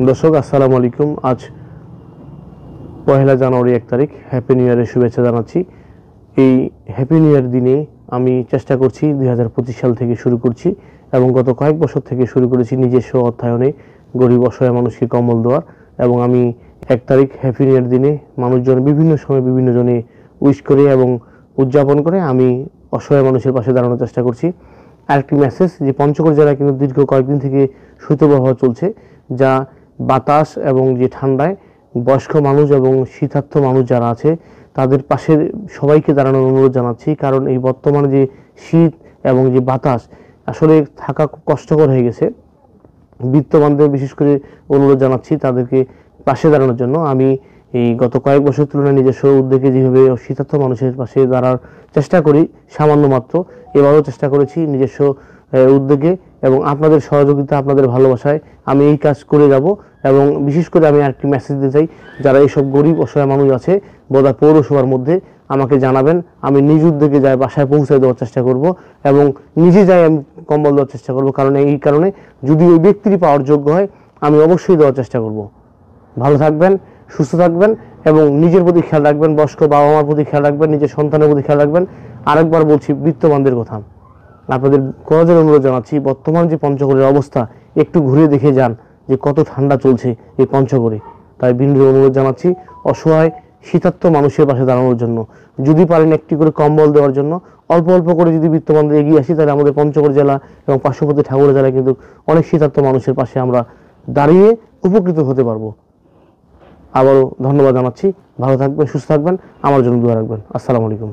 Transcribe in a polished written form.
দর্শক আসসালামু আলাইকুম। আজ 1 জানুয়ারি 1 তারিখ। হ্যাপি নিউ ইয়ারের শুভেচ্ছা জানাচ্ছি। এই হ্যাপি নিউ ইয়ার দিনে আমি চেষ্টা করছি 2025 সাল থেকে শুরু করছি এবং গত কয়েক বছর থেকে শুরু করেছি নিজস্ব অর্থায়নে গরিব অসহায় মানুষকে কম্বল দেওয়ার। এবং আমি 1 তারিখ হ্যাপি নিউ ইয়ার দিনে মানুষজন বিভিন্ন সময় বিভিন্ন জনে উইশ করে এবং উদযাপন করে আমি অসহায় মানুষের পাশে দাঁড়ানোর চেষ্টা করছি। আরেকটি মেসেজ, যে পঞ্চগড় জেলায় কিন্তু দীর্ঘ কয়েকদিন থেকে শৈত্যপ্রবাহ চলছে, যা বাতাস এবং যে ঠান্ডায় বয়স্ক মানুষ এবং শীতার্থ মানুষ যারা আছে তাদের পাশে সবাইকে দাঁড়ানোর অনুরোধ জানাচ্ছি। কারণ এই বর্তমানে যে শীত এবং যে বাতাস আসলে থাকা খুব কষ্টকর হয়ে গেছে। বিত্তবানদের বিশেষ করে অনুরোধ জানাচ্ছি তাদেরকে পাশে দাঁড়ানোর জন্য। আমি এই গত কয়েক বছর তুলনায় নিজস্ব উদ্যোগে যেভাবে শীতার্থ মানুষের পাশে দাঁড়ার চেষ্টা করি সামান্য মাত্র, এবারও চেষ্টা করেছি নিজস্ব উদ্যোগে এবং আপনাদের সহযোগিতা আপনাদের ভালোবাসায় আমি এই কাজ করে যাব। এবং বিশেষ করে আমি আরেকটি মেসেজ দিতে চাই, যারা এইসব গরিব অসহায় মানুষ আছে বোধা পৌরসভার মধ্যে আমাকে জানাবেন, আমি নিজ উদ্যোগে যাই বাসায় পৌঁছে দেওয়ার চেষ্টা করব এবং নিজে যাই আমি কম্বল দেওয়ার চেষ্টা করব। কারণ এই কারণে যদি ওই ব্যক্তিটি পাওয়ার যোগ্য হয় আমি অবশ্যই দেওয়ার চেষ্টা করব। ভালো থাকবেন, সুস্থ থাকবেন এবং নিজের প্রতি খেয়াল রাখবেন, বয়স্ক বাবা মার প্রতি খেয়াল রাখবেন, নিজের সন্তানের প্রতি খেয়াল রাখবেন। আরেকবার বলছি, বিত্তবানদের কথা আপনাদের করার অনুরোধ জানাচ্ছি। বর্তমান যে পঞ্চগড়ের অবস্থা একটু ঘুরে দেখে যান যে কত ঠান্ডা চলছে এই পঞ্চগড়ে। তাই বিন্দু অনুরোধ জানাচ্ছি অসহায় শীতার্থ মানুষের পাশে দাঁড়ানোর জন্য, যদি পারেন একটি করে কম্বল দেওয়ার জন্য অল্প অল্প করে যদি বিত্তবানদের এগিয়ে আসি তাহলে আমাদের পঞ্চগড় জেলা এবং পার্শ্ববর্তী ঠাকুরা জেলায় কিন্তু অনেক শীতার্থ মানুষের পাশে আমরা দাঁড়িয়ে উপকৃত হতে পারবো। আবারও ধন্যবাদ জানাচ্ছি। ভালো থাকবেন, সুস্থ থাকবেন, আমার জন্য দোয়া রাখবেন। আসসালামু আলাইকুম।